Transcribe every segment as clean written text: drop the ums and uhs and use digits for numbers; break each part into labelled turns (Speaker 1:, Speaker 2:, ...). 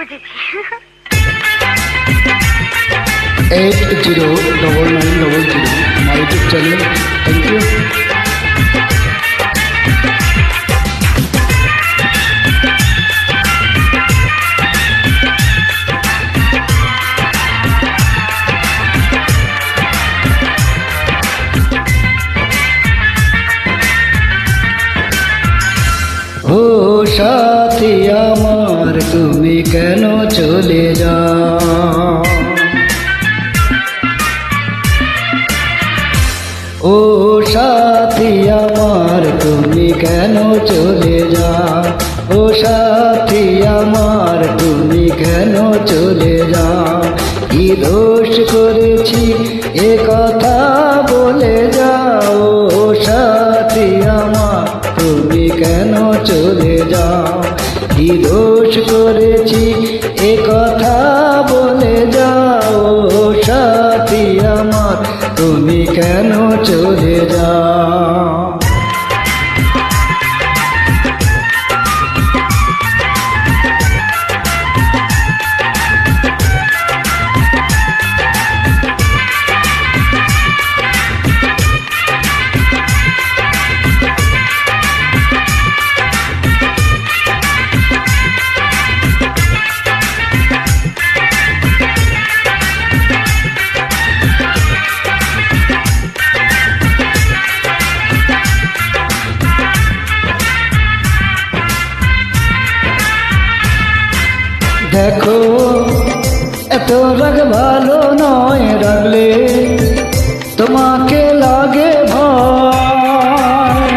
Speaker 1: বুঝেছি।
Speaker 2: 809900 my YouTube channel. Thank you. ও সাথী আমার তুমি কেন চলে যাও, ও সাথী আমার তুমি কেন চলে যাও, ও সাথী আমার তুমি কেন চলে যাও, কি দোষ করেছি এ কথা বলে যাও, ও সাথী আমার তুমি কেন চলে যাও, কি দোষ করেছি এ কথা বলে যাও, ও সাথী আমার তুমি কেন চলে যাও। দেখো এত রাগ ভালো নয়, রাগলে তোমাকে লাগে ভয়,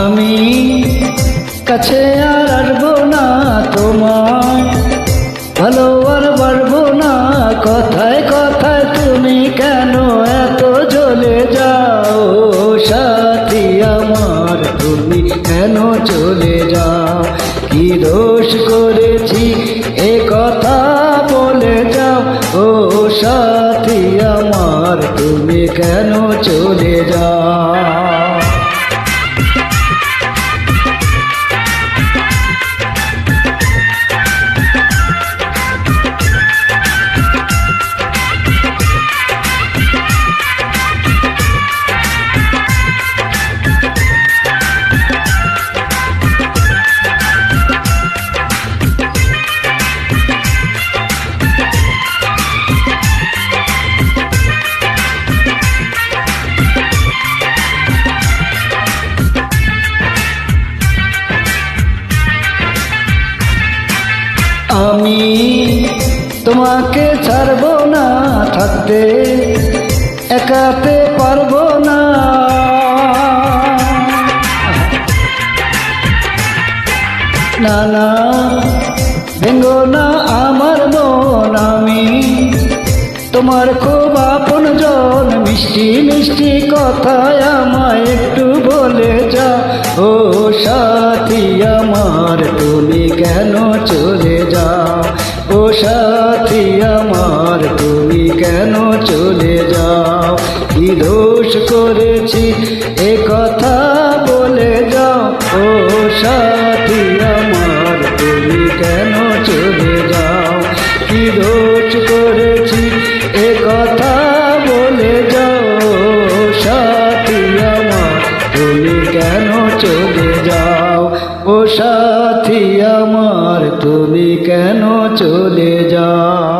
Speaker 2: আমি কাছে আর আসবো না তোমার, ভালো আর বাড়বো না, কথায় কথায় তুমি কেন এত জ্বলে যাও, সাথী আমার তুমি কেন চলে যাও, কি দোষ করেছি এ কথা বলে যাও, ও সাথী আমার তুমি কেন চলে যাও। আমি তোমাকে ছাড়বো না, থাকতে একাতে পারবো না, না না ভেঙ্গো না আমার মন, আমি তোমার খুব আপন জন, মিষ্টি মিষ্টি কথায় আমায় একটু বলে যাও, ও সাথী আমার তুমি কেন চলে যাও, ও সাথী আমার তুমি কেন চলে যাও, কি দোষ করেছি এ কথা বলে যাও, ও সাথী আমার তুমি কেন চলে যাও, কি দোষ করেছি এ কথা বলে যাও, সাথী আমার তুমি কেন চলে যাও, ও সাথী আমার তুমি কেন চলে যাও।